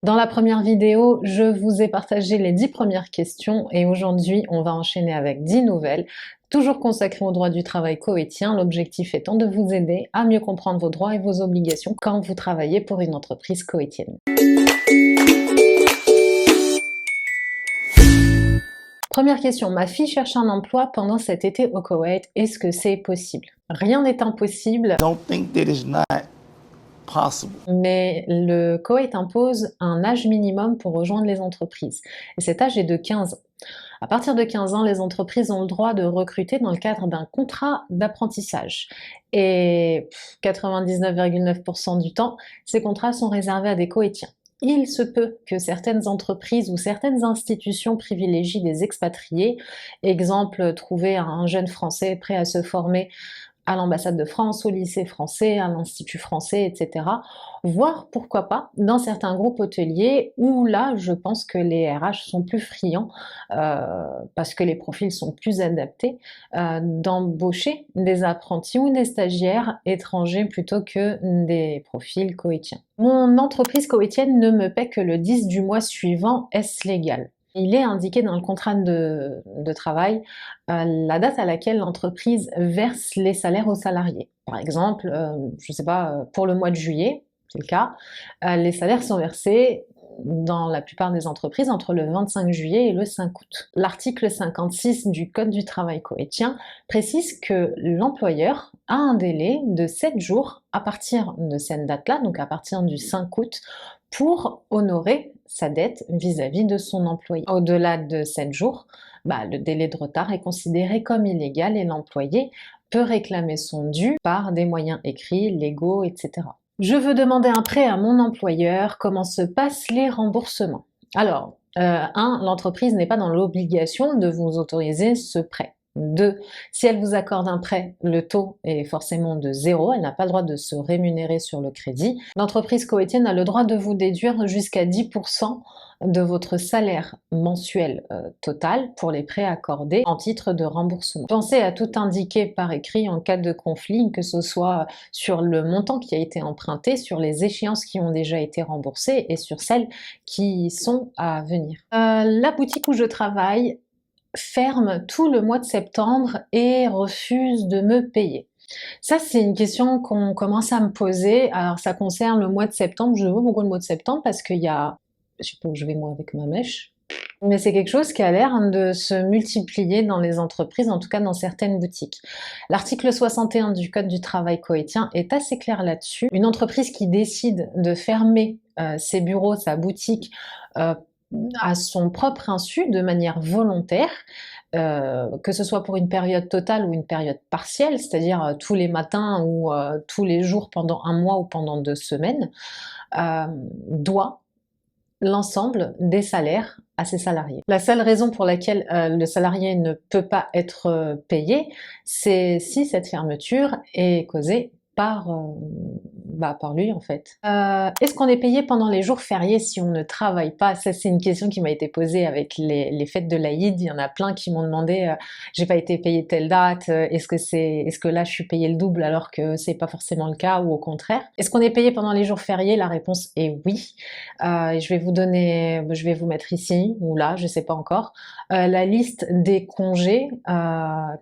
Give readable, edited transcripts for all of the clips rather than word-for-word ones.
Dans la première vidéo, je vous ai partagé les 10 premières questions et aujourd'hui, on va enchaîner avec 10 nouvelles, toujours consacrées au droit du travail koweïtien, l'objectif étant de vous aider à mieux comprendre vos droits et vos obligations quand vous travaillez pour une entreprise koweïtienne. Première question, ma fille cherche un emploi pendant cet été au Koweït, est-ce que c'est possible? Rien n'est impossible. Don't think that it's not possible. Mais le Koweït impose un âge minimum pour rejoindre les entreprises. Et cet âge est de 15 ans. À partir de 15 ans, les entreprises ont le droit de recruter dans le cadre d'un contrat d'apprentissage. Et 99,9% du temps, ces contrats sont réservés à des Koweïtiens. Il se peut que certaines entreprises ou certaines institutions privilégient des expatriés. Exemple, trouver un jeune Français prêt à se former à l'ambassade de France, au lycée français, à l'Institut français, etc. Voire, pourquoi pas, dans certains groupes hôteliers où là, je pense que les RH sont plus friands, parce que les profils sont plus adaptés, d'embaucher des apprentis ou des stagiaires étrangers plutôt que des profils koweïtiens. Mon entreprise koweïtienne ne me paie que le 10 du mois suivant, est-ce légal? Il est indiqué dans le contrat de travail la date à laquelle l'entreprise verse les salaires aux salariés. Par exemple, je ne sais pas, pour le mois de juillet, c'est le cas, les salaires sont versés dans la plupart des entreprises entre le 25 juillet et le 5 août. L'article 56 du Code du travail koweïtien précise que l'employeur a un délai de 7 jours à partir de cette date-là, donc à partir du 5 août, pour honorer sa dette vis-à-vis de son employé. Au-delà de 7 jours, le délai de retard est considéré comme illégal et l'employé peut réclamer son dû par des moyens écrits, légaux, etc. Je veux demander un prêt à mon employeur, comment se passent les remboursements? Alors, 1, l'entreprise n'est pas dans l'obligation de vous autoriser ce prêt. 2, si elle vous accorde un prêt, le taux est forcément de 0, elle n'a pas le droit de se rémunérer sur le crédit. L'entreprise koweïtienne a le droit de vous déduire jusqu'à 10% de votre salaire mensuel total pour les prêts accordés en titre de remboursement. Pensez à tout indiquer par écrit en cas de conflit, que ce soit sur le montant qui a été emprunté, sur les échéances qui ont déjà été remboursées et sur celles qui sont à venir. La boutique où je travaille ferme tout le mois de septembre et refuse de me payer. Ça, c'est une question qu'on commence à me poser. Alors, ça concerne le mois de septembre. Je veux beaucoup le mois de septembre parce qu'il y a... Je sais pas où je vais moi avec ma mèche. Mais c'est quelque chose qui a l'air de se multiplier dans les entreprises, en tout cas dans certaines boutiques. L'article 61 du Code du travail koweïtien est assez clair là-dessus. Une entreprise qui décide de fermer ses bureaux, sa boutique, à son propre insu, de manière volontaire, que ce soit pour une période totale ou une période partielle, c'est-à-dire tous les matins ou tous les jours pendant un mois ou pendant 2 semaines, doit l'ensemble des salaires à ses salariés. La seule raison pour laquelle le salarié ne peut pas être payé, c'est si cette fermeture est causée par lui en fait. Est-ce qu'on est payé pendant les jours fériés si on ne travaille pas? Ça, c'est une question qui m'a été posée avec les fêtes de l'Aïd. Il y en a plein qui m'ont demandé j'ai pas été payé telle date, est-ce que là je suis payé le double alors que c'est pas forcément le cas ou au contraire? Est-ce qu'on est payé pendant les jours fériés? La réponse est oui. Je vais vous mettre ici ou là, je sais pas encore, la liste des congés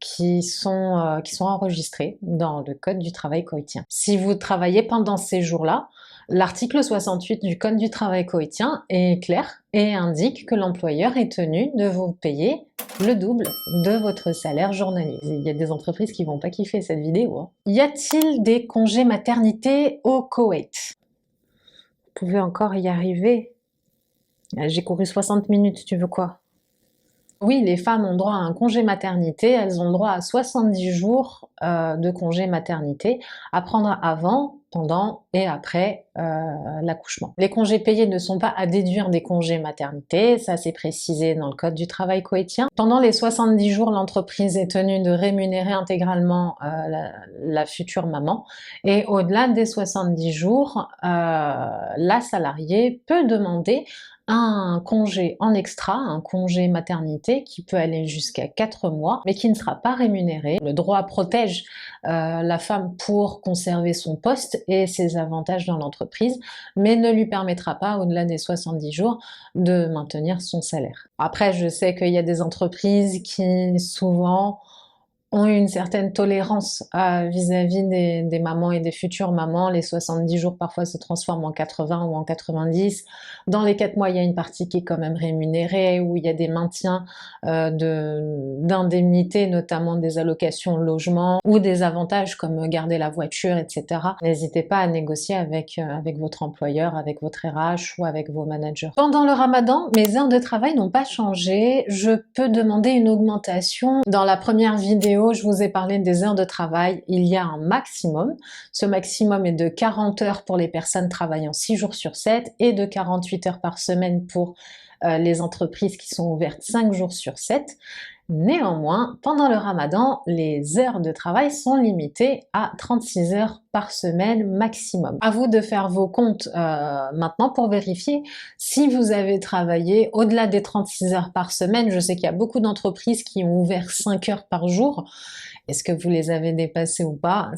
qui sont enregistrés dans le Code du travail koweïtien. Si vous travaillez pendant ces jours-là, l'article 68 du Code du travail koweïtien est clair et indique que l'employeur est tenu de vous payer le double de votre salaire journalier. Il y a des entreprises qui vont pas kiffer cette vidéo, hein. Y a-t-il des congés maternité au Koweït? Vous pouvez encore y arriver. J'ai couru 60 minutes, tu veux quoi? Oui, les femmes ont droit à un congé maternité, elles ont le droit à 70 jours de congé maternité à prendre avant, pendant et après l'accouchement. Les congés payés ne sont pas à déduire des congés maternité, ça c'est précisé dans le Code du travail koweïtien. Pendant les 70 jours, l'entreprise est tenue de rémunérer intégralement la future maman et au-delà des 70 jours, la salariée peut demander un congé en extra, un congé maternité qui peut aller jusqu'à 4 mois, mais qui ne sera pas rémunéré. Le droit protège la femme pour conserver son poste et ses avantages dans l'entreprise, mais ne lui permettra pas, au-delà des 70 jours, de maintenir son salaire. Après, je sais qu'il y a des entreprises qui, souvent, ont une certaine tolérance vis-à-vis des mamans et des futures mamans. Les 70 jours parfois se transforment en 80 ou en 90. Dans les 4 mois, il y a une partie qui est quand même rémunérée, où il y a des maintiens d'indemnités, notamment des allocations logement, ou des avantages comme garder la voiture, etc. N'hésitez pas à négocier avec votre employeur, avec votre RH ou avec vos managers. Pendant le Ramadan, mes heures de travail n'ont pas changé. Je peux demander une augmentation. Dans la première vidéo, je vous ai parlé des heures de travail. Il y a un maximum. Ce maximum est de 40 heures pour les personnes travaillant 6 jours sur 7 et de 48 heures par semaine pour les entreprises qui sont ouvertes 5 jours sur 7. Néanmoins, pendant le Ramadan, les heures de travail sont limitées à 36 heures par semaine maximum. À vous de faire vos comptes maintenant pour vérifier si vous avez travaillé au-delà des 36 heures par semaine. Je sais qu'il y a beaucoup d'entreprises qui ont ouvert 5 heures par jour. Est-ce que vous les avez dépassées ou pas?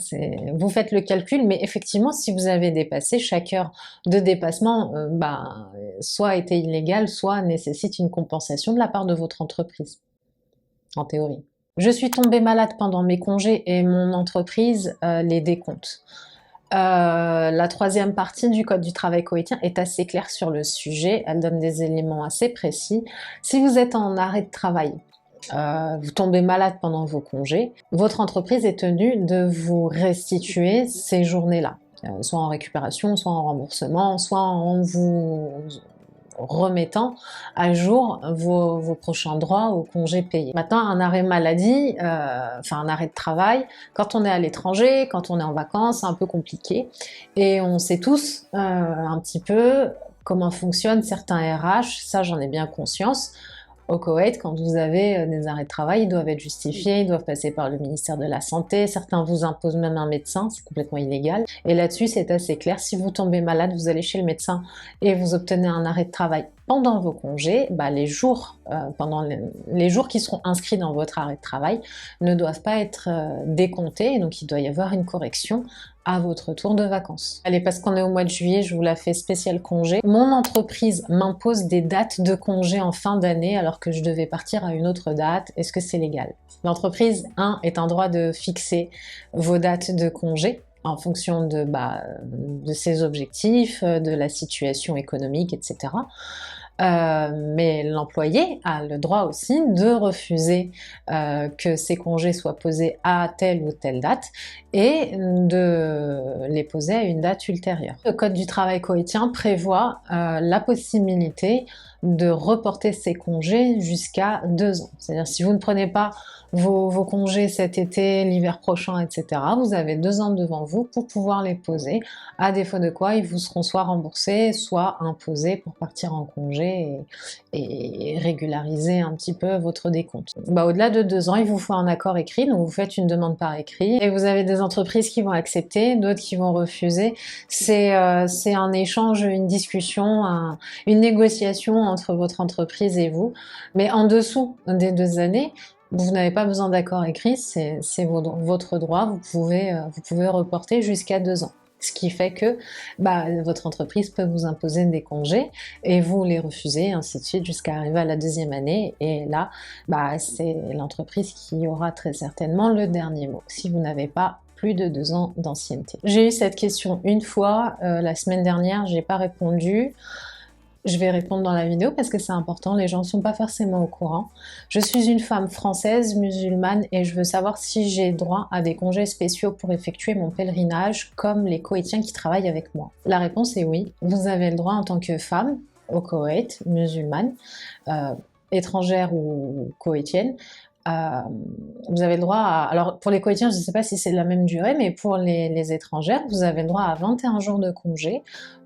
Vous faites le calcul, mais effectivement, si vous avez dépassé, chaque heure de dépassement soit était illégale, soit nécessite une compensation de la part de votre entreprise. En théorie. Je suis tombée malade pendant mes congés et mon entreprise les décompte. La troisième partie du Code du travail koweïtien est assez claire sur le sujet, elle donne des éléments assez précis. Si vous êtes en arrêt de travail, vous tombez malade pendant vos congés, votre entreprise est tenue de vous restituer ces journées-là, soit en récupération, soit en remboursement, soit en vous remettant à jour vos prochains droits au congé payé. Maintenant, un arrêt maladie, un arrêt de travail, quand on est à l'étranger, quand on est en vacances, c'est un peu compliqué. Et on sait tous un petit peu comment fonctionnent certains RH, ça j'en ai bien conscience. Au Koweït, quand vous avez des arrêts de travail, ils doivent être justifiés, ils doivent passer par le ministère de la Santé, certains vous imposent même un médecin, c'est complètement illégal. Et là-dessus, c'est assez clair, si vous tombez malade, vous allez chez le médecin et vous obtenez un arrêt de travail pendant vos congés, les jours qui seront inscrits dans votre arrêt de travail ne doivent pas être décomptés, donc il doit y avoir une correction à votre retour de vacances. Allez, parce qu'on est au mois de juillet, je vous la fais spécial congé. Mon entreprise m'impose des dates de congé en fin d'année alors que je devais partir à une autre date. Est-ce que c'est légal? L'entreprise, est un droit de fixer vos dates de congé en fonction de ses objectifs, de la situation économique, etc. Mais l'employé a le droit aussi de refuser que ses congés soient posés à telle ou telle date et de les poser à une date ultérieure. Le Code du travail koweïtien prévoit la possibilité de reporter ses congés jusqu'à 2 ans. C'est-à-dire si vous ne prenez pas vos congés cet été, l'hiver prochain, etc., vous avez 2 ans devant vous pour pouvoir les poser, à défaut de quoi ils vous seront soit remboursés, soit imposés pour partir en congé et régulariser un petit peu votre décompte. Au-delà de 2 ans, il vous faut un accord écrit, donc vous faites une demande par écrit, et vous avez des entreprises qui vont accepter, d'autres qui vont refuser. C'est un échange, une discussion, une négociation entre votre entreprise et vous, mais en dessous des 2 années, vous n'avez pas besoin d'accord écrit, c'est votre droit, vous pouvez reporter jusqu'à 2 ans. Ce qui fait que votre entreprise peut vous imposer des congés et vous les refusez, ainsi de suite, jusqu'à arriver à la 2e année. Et là, c'est l'entreprise qui aura très certainement le dernier mot, si vous n'avez pas plus de 2 ans d'ancienneté. J'ai eu cette question une fois, la semaine dernière, j'ai pas répondu. Je vais répondre dans la vidéo parce que c'est important, les gens ne sont pas forcément au courant. Je suis une femme française, musulmane, et je veux savoir si j'ai droit à des congés spéciaux pour effectuer mon pèlerinage, comme les Koweïtiens qui travaillent avec moi. La réponse est oui, vous avez le droit en tant que femme au Koweït, musulmane, étrangère ou koweïtienne. Vous avez le droit à... Alors pour les Koweïtiens, je ne sais pas si c'est la même durée, mais pour les étrangères, vous avez le droit à 21 jours de congé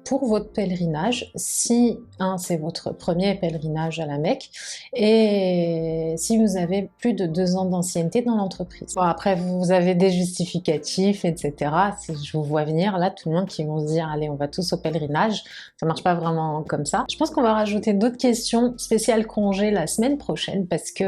pour votre pèlerinage, si c'est votre premier pèlerinage à la Mecque, et si vous avez plus de 2 ans d'ancienneté dans l'entreprise. Bon, après, vous avez des justificatifs, etc. Si je vous vois venir, là, tout le monde qui vont se dire, allez, on va tous au pèlerinage, ça marche pas vraiment comme ça. Je pense qu'on va rajouter d'autres questions spéciales congé la semaine prochaine, parce que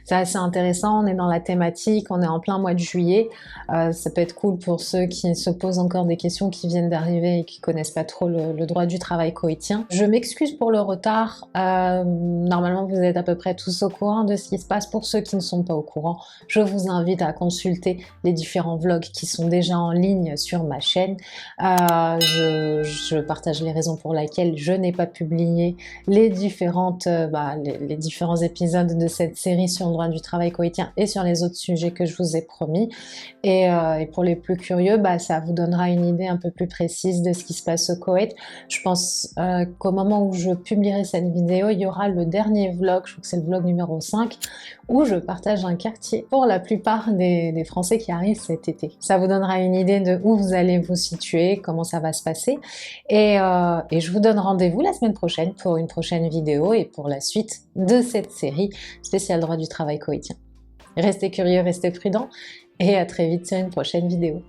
c'est assez intéressant, on est dans la thématique, on est en plein mois de juillet, ça peut être cool pour ceux qui se posent encore des questions, qui viennent d'arriver et qui connaissent pas trop le droit du travail koweïtien. Je m'excuse pour le retard, normalement vous êtes à peu près tous au courant de ce qui se passe. Pour ceux qui ne sont pas au courant, je vous invite à consulter les différents vlogs qui sont déjà en ligne sur ma chaîne. Je partage les raisons pour lesquelles je n'ai pas publié les différents épisodes de cette série sur le droit du travail koweïtien et sur les autres sujets que je vous ai promis. Et pour les plus curieux, ça vous donnera une idée un peu plus précise de ce qui se passe au Koweït. Je pense qu'au moment où je publierai cette vidéo, il y aura le dernier vlog, je crois que c'est le vlog numéro 5, où je partage un quartier pour la plupart des Français qui arrivent cet été. Ça vous donnera une idée de où vous allez vous situer, comment ça va se passer. Et je vous donne rendez-vous la semaine prochaine pour une prochaine vidéo et pour la suite de cette série spéciale droit du travail koweïtien. Restez curieux, restez prudents et à très vite sur une prochaine vidéo.